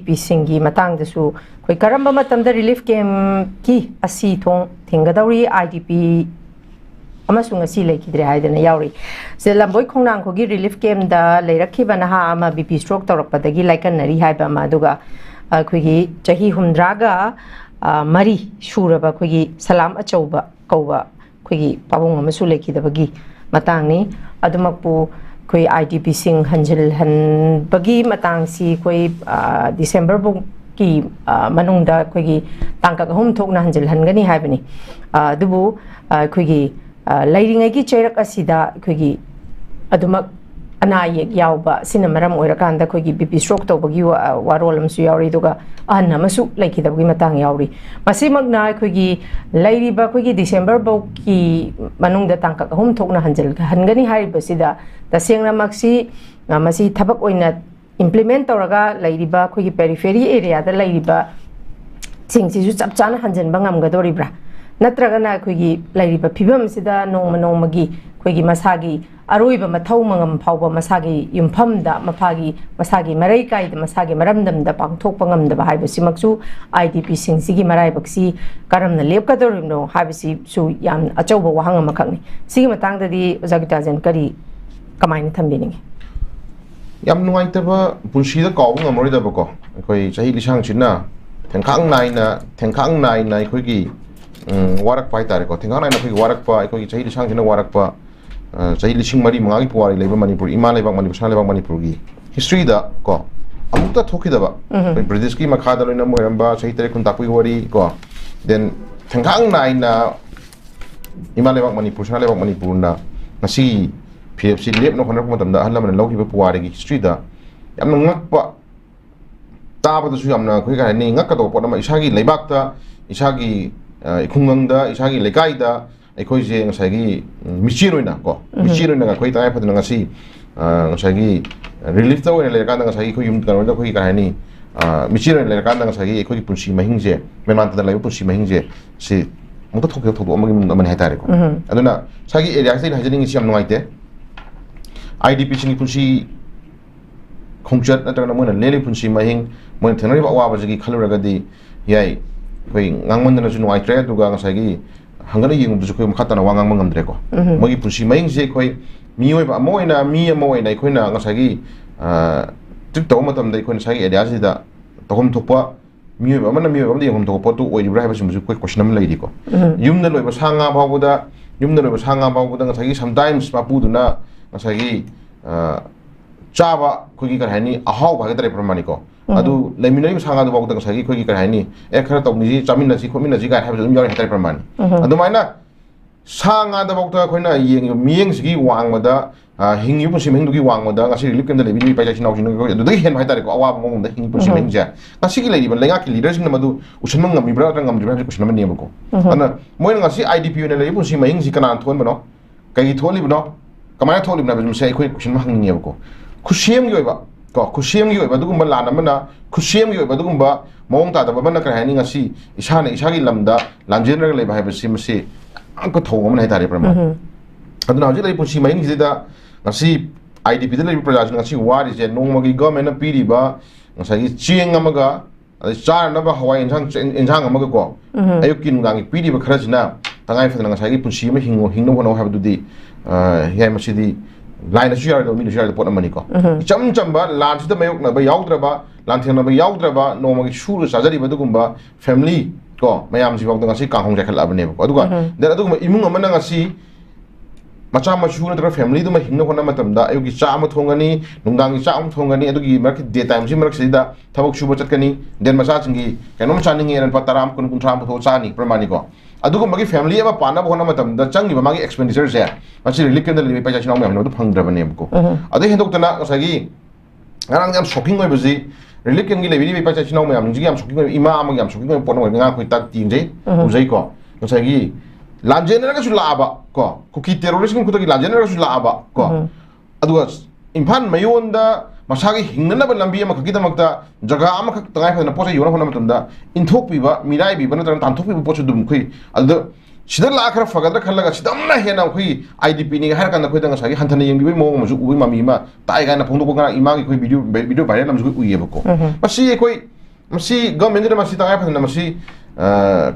IDP singi matang dasu koi karamba matamda relief camp ki asi thong thingadauri IDP amasung asi lekidre haidana yauri se lamboi khongnang khogi relief camp da leirakhiba naha ama BP stroke tawrakpadagi laikan nari haiba maduga khogi chahi humdraga mari shuraba khogi salam achauba kauba khogi pabung amasu lekidabagi matangni adumakpu koi IDP sing hanjil han bagi matang si koi December bung ki manungda koi gi tangka hum thokna hanjil han gani haibani dubu koi gi lairingai gi chairak asida koi gi adumak ana yek yauba sinamaram oirakanda koi gi BP stroke to bagi warol amsu yauri duga anna masu laiki dabagi matang yauri masimagna koi gi lairiba koi gi December bung ki manungda tangka hum thokna hanjil han gani haibasida tasengna maksi masi thabak oina implement tawraga lairiba khoi periphery area da lairiba singsi ju chapchana hanjen bangam gadoribra natraga na khoi lairiba phibam sida nongma nongmagi khoi masagi aroiba mathau mangam phawba masagi yumphamda mafagi masagi marai kai da masagi maramdam da pangthok pangam da haiba simaksu IDP singsi gi marai baksi karamna lepkadorimno haibisi su yam achauba wahang amakakni sigi matang da di Haobijam Gitajen kari kamaina thambini yam nuai taba punsi da kaw ngamori da bako koi chahi lisang china thengkhang nai na koi gi warak pai tare ko thengkhang nai na koi warak pa koi chahi lisang china warak pa chahi lising mari mangi puari leba manipur ima leba manipur sana leba manipur gi history da ko amukta thoki da ba koi british ki makha da loina moiramba chahi tare kun takui wari ko then thengkhang nai na ima leba manipur sana leba manipur na ngasi PFC lep no khana ko matamda ahla man lawki ba puwari gi history da yamna ngakpa taba da su yamna khoi ka ni ngak ka do pona ma isagi leibak ta isagi ikhungang da isagi lekai da khoi je ngasai gi michiroi na ko michiroi na khoi ta pa ngasi ngasai gi relief ta wena le ka ngasai khoi yum ka da khoi ka ni michiroi le ka ngasai gi khoi punsi mahing je meman ta lai punsi mahing je si muta thok thok amagi man haitare ko aduna sagi area sai hajani ngi siam ngai te IDP singi punsi khongchat natrana moina lele punsi mahing moina thenari ba wa bajigi khaluraga di yai koi ngangman na junu aitre duga ngasagi hangana yeng bu koi makhatana wangang mangamdre ko mogi punsi mahing je koi mioi ba moina mi moina koi na ngasagi tik to matam dai koi sagi area ji da tokom thokpa mioi ba mana mioi ba de yom thokpa tu oiri bra ha basim koi question am lai di ko yumna loiba sanga bawuda ngasagi sometimes mapuduna ngasagi chaba khogi kar hani ahau bhage tare pramani ko adu leminai sanga du bawda ngasagi khogi kar hani ekhara tawni ji chamin na ji khomin na ji ga habu yori hatare pramani adu maina sanga da bawda khoina yeng mieng sigi wangmada hingi bu simeng dugi wangmada ngasi relief kem da lebi pai jachi naw jinu adu dai hen bhai tare ko awa mong da hingi bu simeng ja ngasi gi lebi lenga ki leaders na madu usman ngam ibra ta ngam ibra ko sinama ne ko ana moin ngasi IDP ne lebi bu simeng ji kana thon bano kai tholi bano kamaya tholi bana bum sai khoi question hang ni ko khushiem gi oiba ko khushiem gi oiba dugum lana mana khushiem gi oiba dugum ba mong ta da ba mana kar hani ngasi isana isagi lamda lanjen ra leba haiba sim se ko thong man hai tare prama aduna hojai lai punsi mai ngi da ngasi IDP da lai praja ngasi wari je nong magi government na piri ba ngasi chieng amaga char na ba hawai injang amaga ko ayuk kin ngangi piri ba khara jina tangai fa ngasi punsi ma hingno hono ha du di yai masidi line na share do min share pot amani ko cham ba lan sida mayok na ba yaudra ba lan thena ba yaudra ba no magi shuru sajari ba dugumba family ko mayam ji bawda ngasi ka hong jakhal abne ko aduga den aduguma imung amana ngasi macha machu na tra family duma hingna hona matamda ayugi cha ma thongani nungdangi cha am thongani adugi market day time ji marak sida thabak shuba chatkani den macha chingi kanom chaningi ran pataram kun kun thram pho chani pramani ko adugo magi family ama pana bhona matam da changi ba magi expenditure je machi relief kem da libi paisa chinaw me amno phang drabane ko adu hendok tana sagi ngarang jam shocking oi buji relief kem gi libi paisa chinaw me am ji am shocking ima am am shocking pon oi nga khoi tak ting je uzai ko sagi lanjena ga su laba ko kuki terrorist kum kutagi lanjena ga su laba ko aduga impan mayonda masagi hingnana ba lambi ama khaki damakta jaga ama khak tangai phana posa yona hona matamda inthok piba mirai bi bana tan tanthok piba pochu dum khui adu sida la akhra fagadra khallaga sidamna hena khui IDP ni har kan khoi danga sagi hanthana yengbi mo mo ju ui mami ma tai ga na phongdo ko nga imagi khui video viral nam ju ui yebako pasi khui masi government na masi tangay pa na masi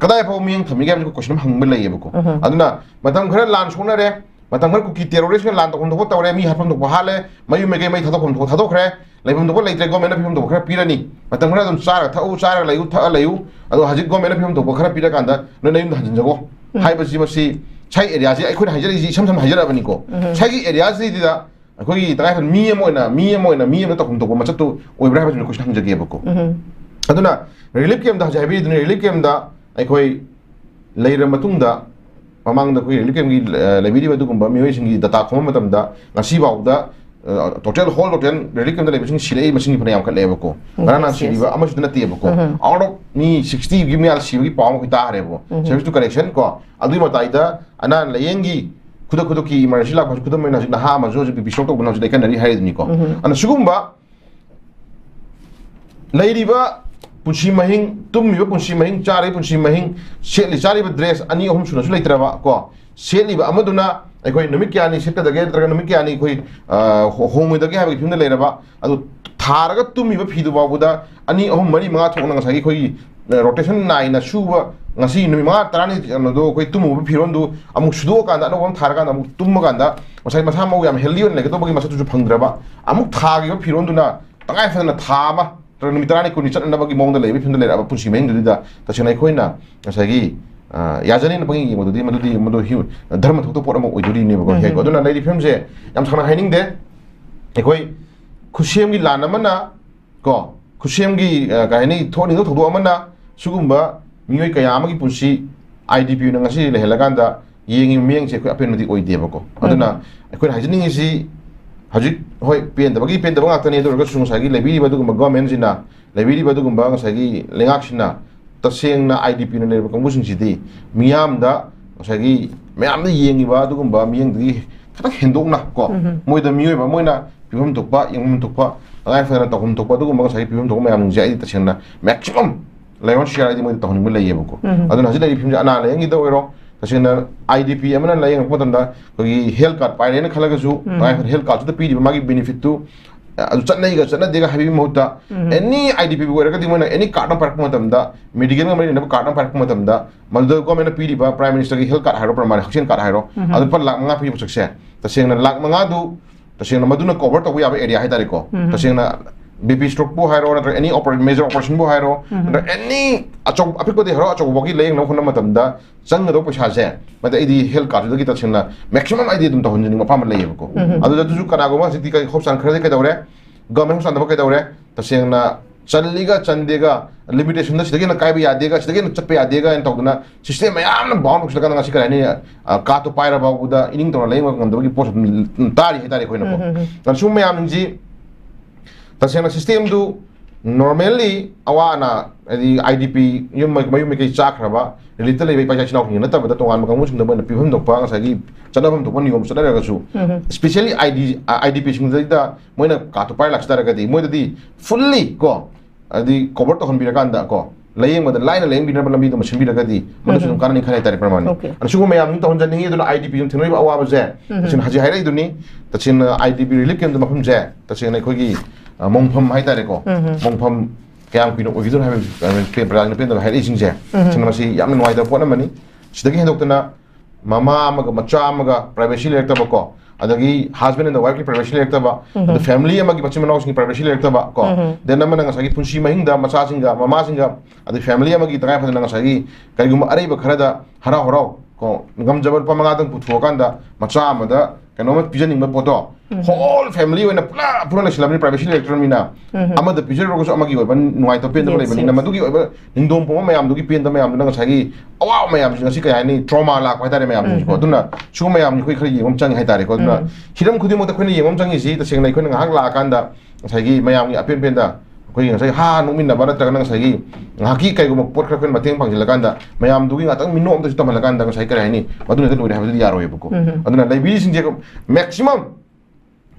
kadai pa umiyang thamiga ko question hangba lay ko aduna matam khara lan sona re matam khara ku ki terrorist kan lan to kon to tawre mi hafam to hale mayu mege mai thado kon to thado khre laibum to lai tre government na phim to khara pirani matam khara dum sara tha u sara layu tha layu ado hajik government na phim to khara pira kanda no nayum hanjin jago hai ba ji masi chai area ji ai khoi hajari ji sam sam hajara bani ko chai gi area ji da khoi ta ga mi moina to kon to ma chatu oi bra ba ji ko sang jage ba ko aduna relief camp da jabi dun relief camp da ai khoi leira matung da mamang da khoi relief camp gi lebidi ba du gumba mi sing gi data khom matam da ngasi ba da total whole total relief camp da lebidi sing silei masing gi phanayam khat leba ko garana siri ba amasu na te ba ko out of mi 60 gi mi al siri gi pawm ko ta re bo service to correction ko adu ma tai da anan leyengi kuda ki emergency la kuda mai na ha ma jo bi shok to bana jo kan ri haid ni ko ana sugumba leiriba punshi mahing tummiba punshi mahing chari punshi mahing seli chari ba dress ani ahum suna su leitraba ko seli ba amaduna ai numik kyani sekta dage traga numik kyani koi homu dage ha bi thunda leiraba adu tharaga tummiba phidu babuda ani ahum mari manga thokna ngasagi koi rotation nai na shuba ngasi numi manga tarani do koi tumu phiron du amuk sudo kanda no bam tharaga amuk tumma kanda masai masa mau yam healthy on lege to bagi masa tu phangdraba amuk thagi phiron du na tangai fana thama numitarani ko ni chat na bagi mong da lebi phim da le aba punsi meng du da ta chenai khoina ngasagi yazani na bagi madu hi dharma thok to por amuk oiduri ne ba he ko duna lebi phim je yam thana haining de ekoi khusiam gi lana mana ko khusiam gi ga ni thoni do thodo amana sugumba mioi kaya amagi punsi idp na ngasi le helaganda yengi meng che ko apen mati oide ba ko aduna ekoi haining isi hajik hoi pen da bagi pen da bang atani do ga sung sagi lebi ba du gum government jina lebi ba du gum bang sagi lengak sina taseng na idp na le kang busing sidi miyam da sagi miyam da yengi ba du gum ba miyang di kata hendok na ko moi da mioi ba moi na pibam tok ba yang tok ba ngai fa na tok tok ba du gum bang sagi pibam tok miyam jai taseng na maximum leon share di moi ta hon le yebo ko aduna hajile pibam ana le ngi do ero tasena idp amana layang potanda kogi health card paire na khalaga ju health card to pidi magi benefit tu adu chatnai ga chatna dega habi mota any idp go ra ka dimona any card park matam da medical ngamari na card park matam da maldo ko mena pidi ba prime minister gi health card haro pramane vaccine card haro adu par lak manga phi sakse tasena lak manga du tasena maduna cover to ya area haidare ko tasena BP stroke bu hairo na any major operation bu hairo na any achok apiko de haro achok bogi leng no khona matam da sang do paisa je mata idi health card gi ta chena maximum id dum ta honjini ma pam lei ko adu da ju kana go ma siti kai khopsan khare kai dawre government san da kai dawre ta sengna challiga chandega limitation da sidagi na kai bi adega sidagi na chape adega en tawduna system mayam na bomb sidaka na sikara ni ka to paira ba buda ining to lei ma ngam do gi post tari hetari khoina ko tan sum mayam ji tasena system du normally awana adi idp yum mayu me kai chakraba little lei pa china ni na ta bada tongan makang musing da bana pibam dok pa ngasagi chanabam to ni yom sadara ga su especially idp sing da moina ka to pai laksdara ga di moi di fully ko adi cover to hon bi kan da ko layeng ma da line layeng bi na lambi do machine bi ga di manu sum kan ni khane tari pramani an su me am to hon jan ni do idp yum thinoi ba awa ba je chin haji haira du ni ta chin idp relief kem da mafum je ta chin ai khogi mongpham haitare ko mongpham kayam pino ogidor ha pe brang pe da hairi singje chingma si yam noi da pona mani sidagi hendokna mama amaga macha amaga privacy lekta ba ko adagi husband and the wife ki privacy lekta ba the family amagi bachim naw sing privacy lekta ba ko then amana ngasagi punsi mahinga macha singa mama singa adi family amagi tangai phana ngasagi karigum arei ba kharada hara horau ko ngam jabal pamanga dang puthuakanda macha amada kanomat pijaning ma poto whole family when pura na silamni privacy electron mina ama the picture rogo amagi ban nuai to pen da bani na madugi ningdom poma mayam dugi pen da mayam na sagi awa mayam ngasi kaya ni trauma la kwa tare mayam ko duna su mayam ni khoi khari yengom chang hai tare ko duna hiram khudi mo da khoi ni yengom chang si ta seng nai khoi na hak la kan da sagi mayam ni apen pen da khoi ngasai ha nungmin na bara ta na sagi ngaki kai go pot khra pen mateng pang jila kan da mayam dugi ngatang minno om da ta malakan da ngasai kare ni maduna da lori ha yaro yebo ko aduna library sing je maximum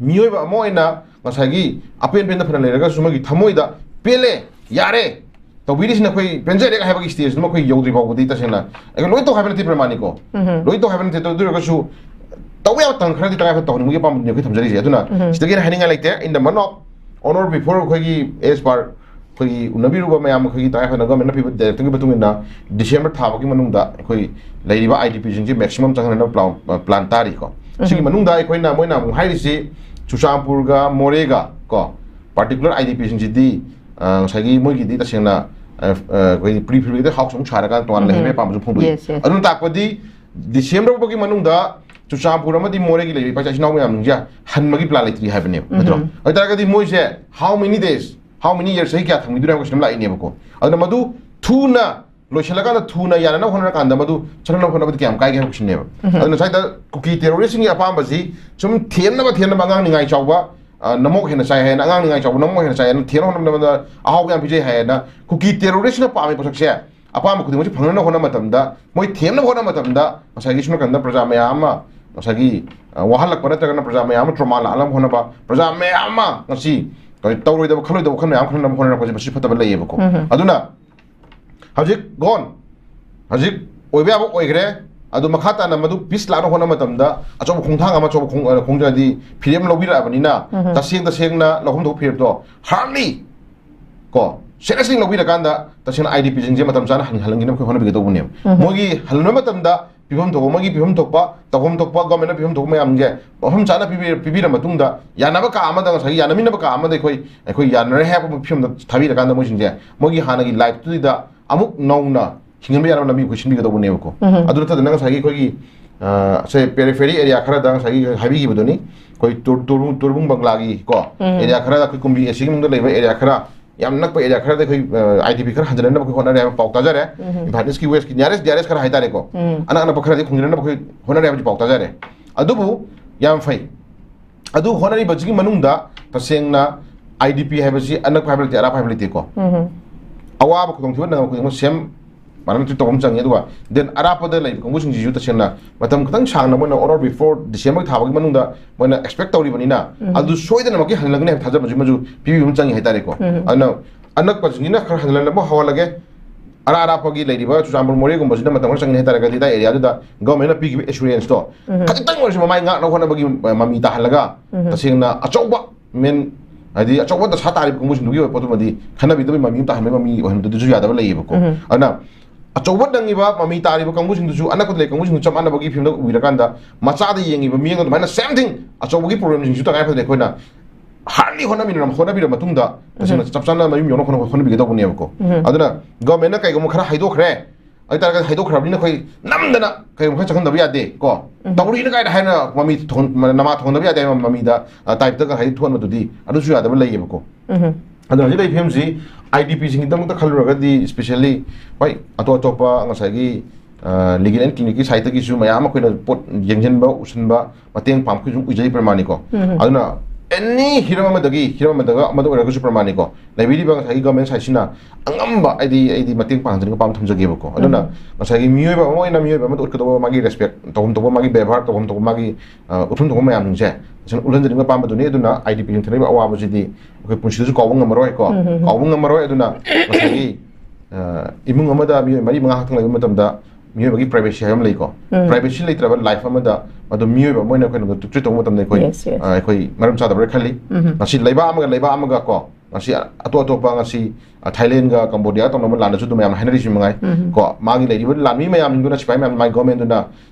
mioi ba moina ngasagi apen pen da phana le raga sumagi thamoi da pele yare to bidis na khoi penje rega habagi stage no khoi yodri ba gudi ta sena ego loi to habani ti pramani ko loi to habani te to dur ga su tawe tang khra di ta ga to ni mugi pam ni khoi thamjari je aduna sidagi haninga like in the man of honor before khoi gi as par ꯑꯩꯈꯣꯏꯒꯤ ꯎꯅꯕꯤꯔꯨꯕ ꯃꯌꯥꯝ ꯑꯩꯈꯣꯏꯒꯤ ꯇꯉꯥꯏꯐꯗꯅ ꯒꯚꯔꯟꯃꯦꯟꯠꯅ ꯄꯤꯕ ꯗꯥꯏꯔꯦꯛꯇꯤꯡꯒꯤ ꯃꯇꯨꯡ ꯏꯟꯅ December ꯊꯥꯕꯒꯤ ꯃꯅꯨꯡꯗ ꯑꯩꯈꯣꯏ ꯂꯩꯔꯤꯕ IDPꯁꯤꯡꯁꯤ ꯃꯦꯛꯁꯤꯃꯝ ꯆꯪꯍꯟꯅꯕ ꯄ꯭ꯂꯥꯟ ꯇꯥꯔꯤꯀꯣ ꯁꯤꯒꯤ ꯃꯅꯨꯡꯗ ꯑꯩꯈꯣꯏꯅ ꯃꯣꯏꯅ ꯑꯃꯨꯛ ꯍꯥꯏꯔꯤꯁꯤ ꯆꯨꯔꯆꯥꯟꯄꯨꯔꯒ ꯃꯣꯔꯦꯒ ꯀꯣ ꯄꯥꯔꯇꯤꯀꯨꯂꯔ IDPꯁꯤꯡꯁꯤꯗꯤ ꯉꯁꯥꯏꯒꯤ ꯃꯣꯏꯒꯤꯗꯤ ꯇꯁꯦꯡꯅ ꯑꯩꯈꯣꯏ ꯄ꯭ꯔꯤ ꯐꯤꯕꯔꯤꯗ ꯍꯥꯎꯁ ꯑꯃꯨꯛ ꯁꯥꯔꯒ ꯇꯣꯉꯥꯟꯅ ꯂꯩꯍꯟꯕ ꯄꯥꯝꯕꯁꯨ ꯐꯣꯡꯗꯣꯛꯏ ꯑꯗꯨꯅ ꯇꯥꯛꯄꯗꯤ ꯗꯤꯁꯦꯝꯕꯔ ꯐꯥꯎꯒꯤ ꯃꯅꯨꯡꯗ ꯆꯨꯔꯆꯥꯟꯄꯨꯔ ꯑꯃꯗꯤ ꯃꯣꯔꯦꯒꯤ ꯂꯩꯔꯤꯕ ꯏꯆꯤꯜ ꯏꯅꯥꯎ ꯃꯌꯥꯝꯁꯦ ꯍꯟꯕꯒꯤ ꯄ꯭ꯂꯥꯟ ꯂꯩꯇ꯭ꯔꯤ ꯍꯥꯏꯕꯅꯦꯕ ꯅꯠꯇ꯭ꯔꯣ ꯑꯗꯨ ꯇꯥꯔꯒꯗꯤ ꯃꯣꯏꯁꯦ how many days how many years ꯆꯍꯤ ꯀꯌꯥ ꯊꯝꯈꯤꯗꯣꯏꯅꯣ ꯍꯥꯏꯕ ꯀ꯭ꯋꯦꯁꯟ ꯂꯥꯛꯏꯅꯦꯕꯀꯣ ꯑꯗꯨꯅ ꯃꯗꯨ ꯊꯨꯅ ꯂꯣꯏꯁꯤꯜꯂꯀꯥꯟꯗ ꯊꯨꯅ ꯌꯥꯅꯅꯕ ꯍꯣꯠꯅꯔꯀꯥꯟꯗ ꯃꯗꯨ ꯆꯠꯅꯅꯕ ꯍꯣꯠꯅꯕꯗꯤ ꯀꯌꯥꯝ ꯀꯥꯏꯒꯦ ꯍꯥꯏꯕ ꯀ꯭ꯋꯦꯁꯟꯅꯦꯕ ꯑꯗꯨꯅ ꯉꯁꯥꯏꯗ ꯀꯨꯀꯤ ꯇꯦꯔꯣꯔꯤꯁꯁꯤꯡꯒꯤ ꯑꯄꯥꯝꯕꯁꯤ ꯁꯨꯝ ꯊꯦꯝꯅꯕ ꯑꯉꯥꯡ ꯅꯤꯡꯉꯥꯏ ꯆꯥꯎꯕ ꯅꯃꯣꯛ ꯍꯦꯟꯅ ꯆꯥꯏ ꯍꯥꯏꯅ ꯑꯉꯥꯡ ꯅꯤꯡꯉꯥꯏ ꯆꯥꯎꯕ ꯅꯃꯣꯛ ꯍꯦꯟꯅ ꯆꯥꯏ ꯍꯥꯏꯅ ꯊꯦꯝꯅꯕ ꯍꯣꯠꯅꯕꯗ ꯑꯍꯥꯎꯕ ꯌꯥꯝ ꯄꯤꯖꯩ ꯍꯥꯏꯅ ꯀꯨꯀꯤ ꯇꯦꯔꯣꯔꯤꯁꯅ ꯄꯥꯝꯃꯤ ꯄꯣꯠꯁꯛꯁꯦ ꯑꯄꯥꯝꯕ ꯈꯨꯗꯤꯡꯃꯛꯁꯤ ꯐꯪꯅꯅꯕ ꯍꯣꯠꯅꯕ ꯃꯇꯝꯗ ꯃꯣꯏ ꯊꯦꯝꯅꯕ ꯍꯣꯠꯅꯕ ꯃꯇꯝꯗ ꯉꯁꯥꯏꯒꯤ ꯁꯨꯝ ꯅꯥꯀꯟꯗ प्रजा ꯃꯌꯥꯝ ꯑꯃ ꯉꯁꯥꯏꯒꯤ ꯋꯥꯍꯜꯂꯛꯄ ꯅꯠꯇ꯭ꯔꯒꯅ प्रजा ꯃꯌꯥꯝ ꯑꯃ ꯇ꯭ꯔꯣꯃꯥ ꯂꯥꯛꯍꯟꯅꯕ ꯍꯣꯠꯅꯕ प्रजा ꯃꯌꯥꯝ ꯑꯃ ꯉꯁꯤ ꯇꯧꯔꯣꯏꯗꯕ ꯈꯜꯂꯣꯏꯗꯕ ꯋꯥꯈꯜ ꯃꯌꯥꯝ ꯈꯟꯅꯕ ꯍꯣꯠꯅꯔꯛꯄꯁꯦ ꯃꯁꯤ ꯐꯠꯇꯕ ꯂꯩꯌꯦꯕꯀꯣ ꯑꯗꯨꯅ ꯍꯧꯖꯤꯛ ꯒꯣꯟ ꯍꯧꯖꯤꯛ ꯑꯣꯏꯕ ꯌꯥꯕ ꯑꯣꯏꯈ꯭ꯔꯦ ꯑꯗꯨ ꯃꯈꯥ ꯇꯥꯅ ꯃꯗꯨ ꯄꯤꯁ ꯂꯥꯛꯅꯕ ꯍꯣꯠꯅꯕ ꯃꯇꯝꯗ ꯑꯆꯧꯕ ꯈꯣꯡꯊꯥꯡ ꯑꯃ ꯑꯆꯧꯕ ꯈꯣꯡꯖꯗꯤ ꯐꯤꯔꯦꯞ ꯂꯧꯕꯤꯔꯛꯑꯕꯅꯤꯅ ꯇꯁꯦꯡꯅ ꯂꯧꯐꯝ ꯊꯣꯛꯄ ꯐꯤꯔꯦꯞꯇꯣ ꯍꯥꯔꯗꯂꯤ ꯀꯣ ꯁꯦꯔꯤꯌꯁꯂꯤ ꯂꯧꯕꯤꯔꯀꯥꯟꯗ ꯇꯁꯦꯡꯅ IDPꯁꯤꯡꯁꯦ ꯃꯇꯝ ꯆꯥꯅ ꯍꯜꯍꯟꯅꯕ ꯑꯩꯈꯣꯏ ꯍꯣꯠꯅꯕꯤꯒꯗꯧꯕꯅꯦꯕ ꯃꯣꯏꯒꯤ ꯍꯜꯍꯟꯕ ꯃꯇꯝꯗ ꯄꯤꯐꯝ ꯊꯣꯛꯄ ꯃꯣꯏꯒꯤ ꯄꯤꯐꯝ ꯊꯣꯛꯄ ꯇꯧꯐꯝ ꯊꯣꯛꯄ ꯒꯚꯔꯟꯃꯦꯟꯠꯅ ꯄꯤꯐꯝ ꯊꯣꯛꯄ ꯃꯌꯥꯝꯁꯦ ꯃꯐꯝ ꯆꯥꯅ ꯄꯤꯕꯤꯔ ꯃꯇꯨꯡꯗ ꯌꯥꯅꯕ ꯀꯥ ꯑꯃꯗ ꯉꯁꯥꯏꯒꯤ ꯌꯥꯅꯃꯤꯟꯅꯕ ꯀꯥ ꯑꯃꯗ ꯑꯩꯈꯣꯏ ꯌꯥꯅꯔꯦ ꯍꯥꯏꯕ ꯐꯤꯕꯝꯗ ꯊꯥꯕꯤꯔꯀꯥꯟꯗ ꯃꯣꯏꯁꯤꯡꯁꯦ ꯃꯣꯏꯒꯤ ꯍꯥꯟꯅꯒꯤ ꯂꯥꯏꯐꯇꯨꯗ ꯑꯃꯨꯛ ꯅꯧꯅ ꯍꯤꯡꯍꯟꯕ ꯌꯥꯅꯕ ꯂꯝꯕꯤ ꯑꯩꯈꯣꯏ ꯁꯤꯟꯕꯤꯒꯗꯧꯕꯅꯦꯕꯀꯣ ꯑꯗꯨ ꯅꯠꯇꯗꯅ ꯉꯁꯥꯏꯒꯤ ꯑꯩꯈꯣꯏꯒꯤ ꯁꯦ ꯄꯦꯔꯤꯐꯦꯔꯤ ꯑꯦꯔꯤꯌꯥ ꯈꯔꯗ ꯉꯁꯥꯏꯒꯤ ꯍꯥꯏꯕꯤꯈꯤꯕꯗꯨꯅꯤ ꯑꯩꯈꯣꯏ ꯇꯨꯔꯕꯨꯡ ꯕꯪꯒ꯭ꯂꯥꯒꯤ ꯀꯣ ꯑꯦꯔꯤꯌꯥ ꯈꯔꯗ ꯑꯩꯈꯣꯏ ꯀꯨꯝꯕꯤ ꯑꯁꯤꯒꯤ ꯃꯅꯨꯡꯗ ꯂꯩꯕ ꯑꯦꯔꯤꯌꯥ ꯈꯔ ꯌꯥꯝ ꯅꯛꯄ ꯑꯦꯔꯤꯌꯥ ꯈꯔꯗ ꯑꯩꯈꯣꯏ IDP ꯈꯔ ꯍꯟꯖꯤꯟꯅꯅꯕ ꯑꯩꯈꯣꯏ ꯍꯣꯠꯅꯔꯦ ꯍꯥꯏꯕ ꯄꯥꯎ ꯇꯥꯖꯔꯦ ꯏꯝꯐꯥꯜ ꯏꯁꯀꯤ ꯋꯦꯁꯀꯤ ꯅꯤꯌꯔꯦꯁ ꯈꯔ ꯍꯥꯏꯇꯥꯔꯦꯀꯣ ꯑꯅꯛ ꯑꯅꯛꯄ ꯈꯔꯗꯤ ꯈꯨꯡꯖꯤꯟꯅꯅꯕ ꯑꯩꯈꯣꯏ ꯍꯣꯠꯅꯔꯦ ꯍꯥꯏꯕꯁꯤ ꯄꯥꯎ ꯇꯥꯖꯔꯦ ꯑꯗꯨꯕꯨ ꯌꯥꯝ ꯐꯩ ꯑꯗꯨ ꯍꯣꯠꯅꯔꯤꯕꯁꯤꯒꯤ ꯃꯅꯨꯡꯗ ꯇꯁꯦꯡꯅ IDP ꯍꯥꯏꯕꯁꯤ ꯑꯅꯛꯄ ꯍꯥꯏꯕ ꯂꯩꯇꯦ ꯑꯔꯥꯞꯄ ꯍꯥꯏꯕ ꯂꯩꯇꯦꯀꯣ ꯑꯋꯥꯕ ꯈꯨꯗꯣꯡꯊꯤꯕ ꯅꯪꯕ ꯈꯨꯗꯤꯡꯃꯛ ꯁꯦꯝ ꯃꯥꯅ ꯇꯧꯕ ꯑꯃ ꯆꯪꯉꯤ ꯑꯗꯨꯒ ꯗꯦꯟ ꯑꯔꯥꯞꯄꯗ ꯂꯩꯕ ꯀꯥꯡꯕꯨꯁꯤꯡꯁꯤꯁꯨ ꯇꯁꯦꯡꯅ ꯃꯇꯝ ꯈꯤꯇꯪ ꯁꯥꯡꯅ ꯃꯣꯏꯅ ꯑꯣꯔ ꯕꯤꯐꯣꯔ ꯗꯤꯁꯦꯝꯕꯔ ꯊꯥꯕꯒꯤ ꯃꯅꯨꯡꯗ ꯃꯣꯏꯅ ꯑꯦꯛꯁꯄꯦꯛ ꯇꯧꯔꯤꯕꯅꯤꯅ ꯑꯗꯨ ꯁꯣꯏꯗꯅꯃꯛꯀꯤ ꯍꯜꯂꯛꯒꯅꯤ ꯍꯥꯏꯕ ꯊꯥꯖꯕꯁꯤꯃꯁꯨ ꯄꯤꯕꯤꯕ ꯑꯃ ꯆꯪꯉꯤ ꯍꯥꯏꯇꯥꯔꯦꯀꯣ ꯑꯗꯨꯅ ꯑꯅꯛꯄꯁꯤꯡꯁꯤꯅ ꯈꯔ ꯍꯜꯍꯟꯅꯕ ꯍꯧꯍꯜꯂꯒꯦ ꯑꯔꯥꯞꯄꯒꯤ ꯂꯩꯔꯤꯕ ꯆꯨꯔꯆꯥꯟꯄꯨꯔ ꯃꯣꯔꯦꯒꯨꯝꯕꯁꯤꯗ ꯃꯇꯝ ꯈꯔ ꯆꯪꯉꯤ ꯍꯥꯏꯇꯥꯔꯒꯗꯤ ꯗꯥ ꯑꯦꯔꯤꯌꯥꯗꯨꯗ ꯒꯚꯔꯟꯃꯦꯟꯠꯅ ꯄꯤꯈꯤꯕ ꯑꯦꯁꯨꯔꯦꯟꯁꯇꯣ ꯈꯖꯤꯛꯇꯪ ꯑꯣꯏꯔꯁꯨ ꯃꯃꯥꯏ ꯉꯥꯛꯅꯕ ꯍꯣꯠꯅꯕꯒꯤ ꯃꯃꯤ ꯇꯥꯍꯜꯂꯒ ꯇꯁꯦꯡꯅ ꯑꯆꯧꯕ ꯃꯦꯟ ꯍꯥꯏꯗꯤ ꯑꯆꯧꯕ ꯗꯁꯥ ꯇꯥꯔꯤꯕ ꯀꯥꯡꯕꯨꯁꯤꯡꯗꯨꯒꯤ ꯑꯣꯏꯕ ꯄꯣꯠꯇꯨꯃꯗꯤ ꯈꯟꯅꯕꯤꯗꯕꯒꯤ ꯃꯃꯤ ꯑꯃ ꯇꯥꯍꯟꯕꯒꯤ ꯃꯃꯤ ꯑꯣꯏꯍꯟꯕꯗꯨꯁꯨ ꯌꯥꯗꯕ ꯂꯩꯌꯦꯕꯀꯣ ꯑꯗꯨꯅ ꯑꯆꯧꯕ ꯅꯪꯉꯤꯕ ꯃꯃꯤ ꯇꯥꯔꯤꯕ ꯀꯥꯡꯕꯨꯁꯤꯡꯗꯨꯁꯨ ꯑꯅꯛꯄꯗ ꯂꯩꯕ ꯀꯥꯡꯕꯨꯁꯤꯡꯗꯨ ꯆꯞ ꯃꯥꯟꯅꯕꯒꯤ ꯐꯤꯕꯝꯗ ꯎꯕꯤꯔꯀꯥꯟꯗ ꯃꯆꯥꯗ ꯌꯦꯡꯉꯤꯕ ꯃꯤꯠꯌꯦꯡ ꯑꯗꯨꯃꯥꯏꯅ ꯁꯦꯝ ꯊꯤꯡ ꯑꯆꯧꯕꯒꯤ ꯄ꯭ꯔꯣꯕ꯭ꯂꯦꯝꯁꯤꯡꯁꯨ ꯇꯉꯥꯏꯐꯗꯅ ꯑꯩꯈꯣꯏꯅ ꯍꯥꯔꯗꯂꯤ ꯍꯣꯠꯅꯕꯤꯔ ꯃꯇꯨꯡꯗ ꯇꯁꯦꯡꯅ ꯆꯞ ꯆꯥꯅ ꯃꯌꯨꯝ ꯌꯧꯅ ꯍꯣꯠꯅꯕꯤꯒꯗꯧꯕꯅꯦꯕꯀꯣ ꯑꯗꯨꯅ ꯒꯚꯔꯟꯃꯦꯟꯠꯅ ꯀꯩꯒꯨꯝꯕ ꯈꯔ ꯍꯥꯏꯗꯣꯛꯈ꯭ꯔꯦ ꯑꯗꯨꯇꯥꯔꯒꯗꯤ ꯍꯥꯏꯗꯣꯛꯈ꯭ꯔꯕꯅꯤꯅ ꯑꯩꯈꯣꯏ ꯅꯝꯗꯅ ꯀꯩꯒꯨꯝꯕ ꯈꯔ ꯆꯪꯍꯟꯗꯕ ꯌꯥꯗꯦ ꯀꯣ ꯇꯧꯔꯤꯅ ꯀꯥꯏꯅ ꯍꯥꯏꯅ ꯃꯃꯤ ꯅꯃꯥ ꯊꯣꯡꯍꯟꯗꯕ ꯌꯥꯗꯦ ꯃꯃꯤꯗ ꯇꯥꯏꯞꯇꯒ ꯍꯥꯏꯗꯤ ꯊꯣꯛꯍꯟꯕꯗꯨꯗꯤ ꯑꯗꯨꯁꯨ ꯌꯥꯗꯕ ꯂꯩꯌꯦꯕꯀꯣ ꯑꯗꯨꯅ ꯍꯧꯖꯤꯛ ꯂꯩꯔꯤꯕ ꯐꯤꯕꯝꯁꯤ IDPꯁꯤꯡꯒꯤꯗꯃꯛꯇ ꯈꯜꯂꯨꯔꯒꯗꯤ ꯁ꯭ꯄꯦꯁꯤꯌꯦꯜꯂꯤ ꯍꯣꯏ ꯑꯇꯣꯞꯄ ꯉꯁꯥꯏꯒꯤ ꯂꯤꯒꯦꯜ ꯑꯦꯟ ꯀ꯭ꯂꯤꯅꯤꯛꯀꯤ ꯁꯥꯏꯠꯇꯒꯤꯁꯨ ꯃꯌꯥꯝ ꯑꯩꯈꯣꯏꯅ ꯄꯣꯠ ꯌꯦꯡꯁꯤꯟꯕ ꯎꯁꯤꯟꯕ ꯃꯇꯦꯡ ꯄꯥꯡꯕ ꯁꯨꯝ ꯎꯖꯩ ꯄ꯭ꯔꯃꯥꯅꯤꯀꯣ ꯑꯗꯨꯅ ꯑꯦꯅꯤ ꯍꯤꯔꯝ ꯑꯃꯗꯒ ꯑꯃꯗ ꯑꯣꯏꯔꯒꯁꯨ ꯄ꯭ꯔꯃꯥꯅꯤꯀꯣ ꯂꯩꯕꯤꯔꯤꯕ ꯉꯁꯥꯏꯒꯤ ꯒꯚꯔꯟꯃꯦꯟꯠ ꯁꯥꯏꯠꯁꯤꯅ ꯑꯉꯝꯕ ꯑꯩꯗꯤ ꯃꯇꯦꯡ ꯄꯥꯡꯖꯅꯤꯡꯕ ꯄꯥꯝ ꯊꯝꯖꯒꯦꯕꯀꯣ ꯑꯗꯨꯅ ꯉꯁꯥꯏꯒꯤ ꯃꯤꯑꯣꯏꯕ ꯑꯃ ꯑꯣꯏꯅ ꯃꯤꯑꯣꯏꯕ ꯑꯃꯗ ꯎꯠꯀꯗꯧꯕ ꯃꯥꯒꯤ ꯔꯦꯁꯄꯦꯛ ꯇꯧꯐꯝ ꯊꯣꯛꯄ ꯃꯥꯒꯤ ꯕꯦꯕꯥꯔ ꯇꯧꯐꯝ ꯊꯣꯛꯄ ꯃꯥꯒꯤ ꯎꯠꯐꯝ ꯊꯣꯛꯄ ꯃꯌꯥꯝꯁꯤꯡꯁꯦ ꯇꯁꯦꯡꯅ ꯎꯠꯍꯟꯖꯅꯤꯡꯕ ꯄꯥꯝꯕꯗꯨꯅꯤ ꯑꯗꯨꯅ IDPꯁꯤꯡ ꯊꯦꯡꯅꯔꯤꯕ ꯑꯋꯥꯕꯁꯤꯗꯤ ꯑꯩꯈꯣꯏ ꯄꯨꯟꯁꯤꯗꯁꯨ ꯀꯥꯎꯕ ꯉꯝꯃꯔꯣꯏ ꯀꯣ ꯀꯥꯎꯕ ꯉꯝꯃꯔꯣꯏ ꯑꯗꯨꯅ ꯉꯁꯥꯏꯒꯤ ꯏꯃꯨꯡ ꯑꯃꯗ ꯃꯤꯑꯣꯏ 4-5 ꯈꯛꯇꯪ ꯂꯩꯕ ꯃꯇꯝꯗ ꯃꯤꯑꯣꯏꯕꯒꯤ ꯄ꯭ꯔꯥꯏꯚꯦꯁꯤ ꯍꯥꯏꯕ ꯑꯃ ꯂꯩꯀꯣ ꯄ꯭ꯔꯥꯏꯚꯦꯁꯤ ꯂꯩꯇ꯭ꯔꯕ ꯂꯥꯏꯐ ꯑꯃꯗ ꯃꯗꯨ ꯃꯤꯑꯣꯏꯕ ꯃꯣꯏꯅ ꯑꯩꯈꯣꯏꯅ ꯇ꯭ꯔꯤꯠ ꯇꯧꯕ ꯃꯇꯝꯗ ꯑꯩꯈꯣꯏ ꯃꯔꯝ ꯆꯥꯗꯕ꯭ꯔꯥ ꯈꯜꯂꯤ ꯉꯁꯤ ꯂꯩꯕꯥꯛ ꯑꯃꯒ ꯀꯣ ngasi atop ngasi Thailand ga Cambodia tong la su dum yam henry simangai ko magi lei bu lan mi mayam induna sipai mayam my government duna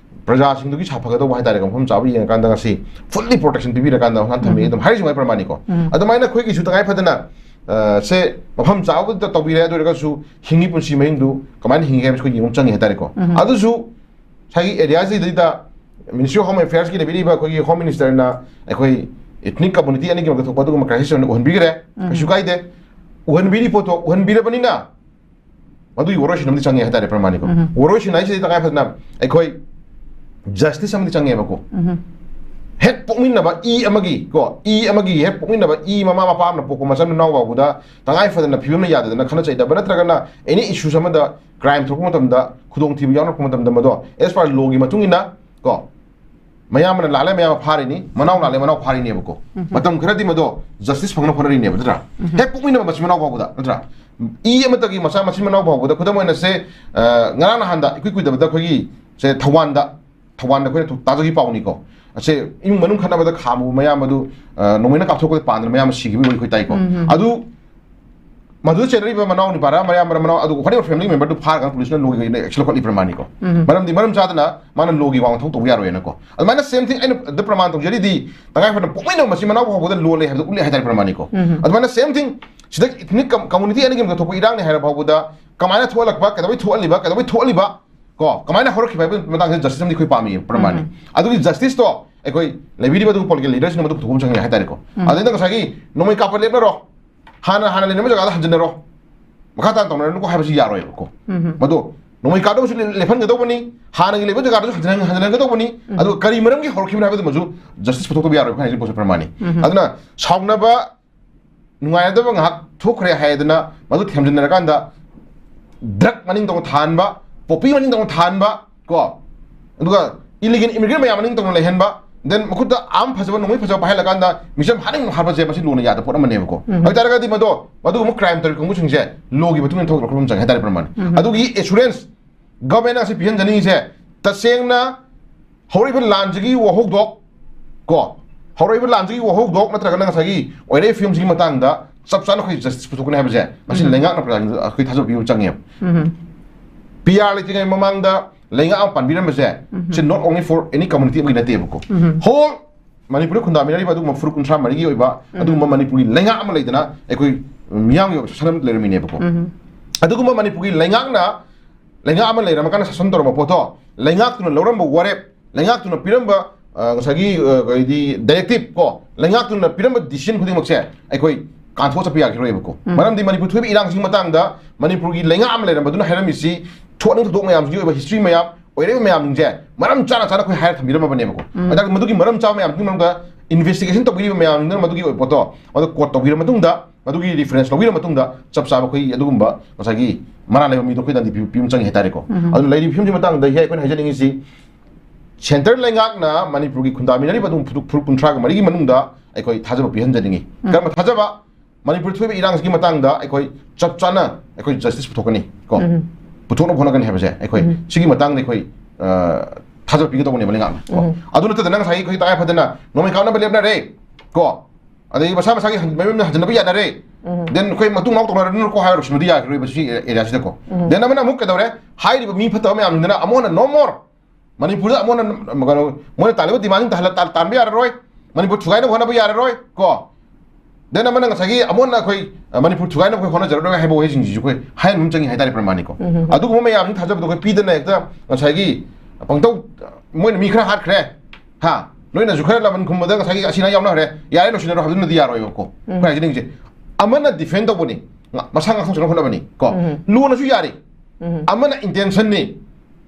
praja sing du gi chapha ga do hai tare kom chabi yang kan da ngasi fully protection bibi ra kan da han thami dum hai jumai pramani ko adumai na khoi gi su tangai phadana se mafam chaw da to bi re do ga su hingi punsi mai du kaman hingi ga ko yim changi hai tare ko adu su sai area ji da Ministry of Home Affairs ki lebiri ba ko Home Minister na khoi ethnic community ani ki ma thokpa du ma crisis on uhon bigre su kai de uhon biri poto uhon bire bani na madu yoroshi namdi changi hatare pramani ko yoroshi nai se ta kai phadna khoi justice amdi changi ba ko hek pokmin na ba I amagi ko I amagi hek pokmin na ba I mama mapa amna poko masan na wa buda ta kai phadna phibum na yada na khana chai da bana traga na any issue samada crime thokma tamda khudong thibu yauna ko tamda mado as far logi matungina ko mayam na lale mayam phari ni manau lale manau phari ne bako matam khradi mado justice phangna phonari ne badra hek pukmi na mas manau baguda badra I amata gi masa masin manau baguda khudam na se ngara na handa ikui kui da bada khogi se thwan da khoi tajogi pauni ko se ing manung khana bada khamu mayam adu nomena ka thok ko pan mayam sigi bi khoi tai ko adu madu cherry ba manau ni para maya manau adu khani family member du phar kan police na logi ne actually khali pramani ko maram di maram chadana mana logi wang thong to yaro ena ko admana same thing aina the praman to jari di tangai fa pokoi no masi manau ba lo le ha du uli ha pramani ko admana same thing sida ethnic community ani gem to ko irang ne ha ba da kamaina tholak ba kadai tholi ba ko kamaina horok ba matang justice ni khoi pami pramani adu justice to ekoi lebi ba du political leaders na madu thum chang ha tari ko adenda ka sagi nomai ka pa le ro hana le nama jaga hanjane ro makata tong na ko ha basi yaro ko madu nomai ka do su le fan ga do bani hana gi le ba jaga do hanjane ga do bani adu kari maram gi horki na ba maju justice photo ko yaro ko ha bo pramani aduna saungna ba nungai da ba ngak thokre ha edna madu themjane ra kanda drug maning tong than ba popi maning tong than ba ko aduga illegal immigrant ba maning tong le hen ba then makuda am phajaba nomai phajaba pai laganda mission haning harba je masi lona yada pora mane ko agtara ga di mado mo crime tar ko chungje logi batun thok rom jang hadar praman adu gi assurance government asi pihan jani je tasengna horrible lanjigi wo hok dok ko horrible lanjigi wo hok dok natra ga sagi oire film ji matang da sab san khoi justice putu ko ne ha je masi lenga na pra khoi thajo bi changye PR li tingai mamang da lenga ang panbiran ba je not only for any community mi na te ko whole manipur khunda mi ri ba du ma furu kun tra mari gi oiba adu ma manipuri lenga am leidana ekoi miyang yo sanam le mi ne ko adu ma manipuri lenga na lenga am le ram kana sason tor ma poto lenga tu no loram ba ware lenga tu no piram ba sagi di directive ko lenga tu no piram ba decision khudi mak se ekoi kan tho chapi ya ki roi ko maram di manipur thubi irang sing matang da manipur gi lenga am le ram ba du na haram isi thon to mayam ji oiba history mayam oire mayam je maram chana khoi hair thamira ma bane ko adak madugi maram cha mayam tung da investigation to biri mayam nang madugi oi poto adu court to biri matung da madugi reference to biri matung da chap sa khoi adugumba masagi mara le mi to khoi dan di pim chang hetare ko adu lai pim ji matang da he khoi hajaning si center lengak na manipur gi khunda minari badum phuruk puntra ga mari gi manung da ai khoi thajaba pi hanjaningi kam thajaba manipur thubi irang gi matang da ai khoi chap chana ai khoi justice puthokani ko puthokna phona kan hebase ai khoi sigi matang ne khoi thajaba pi to bone malinga ko aduna ta nang sai khoi ta phadana nomai kauna ba lebna re ko adai basa basa gi mem hanjana bi yana re then khoi matung nok tona ren ko hayro shmudi ya khoi basi area sida ko then amana muk ka dawre hai ri mi phata me amna amona no more manipur amona magano mona taleba dimang tahla tan bi arroi manipur thugai na hona bi arroi ko then amana ngasagi amona khoi manipur thugai na khoi hona jarro hebo he jing ji khoi hai num changi haidari pramani ko adu mo me yam thajab do khoi pidana ekta ngasagi pangtau moina mi khra hat khre ha loina ju khra laman khum da ngasagi asina yamna hre yare no sinaro habdun di arroi ko khoi jing je amana defend do boni masang khong chona hona bani ko lu na su yari amana intention ni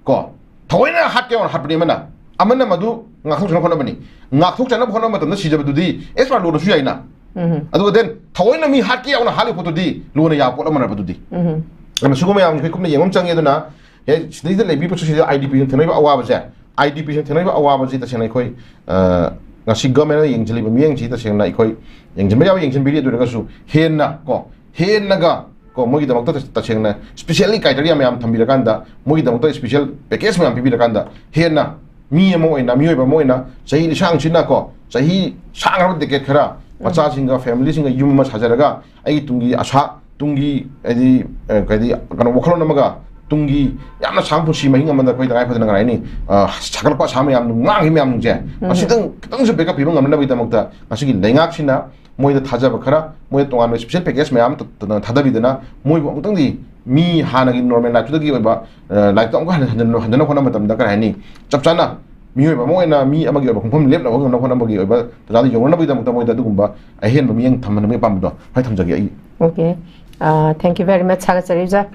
ko thoina hat ke on hat bani mana amana madu ngakhong chona hona bani ngakhok chana hona matam na sijab du di extra lu na su yaina adu den thoina mi hat ke on hali photo di lu na ya pot amana photo di ana su ko me am khoi kum na yengom chang eduna he sidai de lebi pusu sida idp thenai ba awa ba je idp thenai ba awa ba ji ta senai khoi ngasi government yengjeli ba mieng ji ta senai khoi yengjin ba yaw yengjin bi du ga su hen na ga ko mogi da makta ta sengna specially criteria me am thambira kanda mogi da makta special package me am bibira kanda hen na mi mo ina mi ba mo ina sahi sang china ko sahi sang ra de ke khara macha singa family singa yum ma sajaraga ai tungi asha tungi adi kadi kana wakalo namaga tungi yamna sang pusi mahinga manda koi dangai phadana ngai ni sakal pa sama yam ngang hi yam je asidang kitang se backup bibang amna bi da makta asigi lengak sina moi da thajaba khara moi tongan special package me am thadabidana moi bang di mi hana gi normal life gi ba life tong ka hanjana khona matam da ka ni chap chana mi ba moi na mi amagi ba khum lep na khona khona magi ba da di yong na bi da makta moi da dugumba a hen ba mi yang thamna me pam do hai thamjagi ai okay thank you very much saga sarija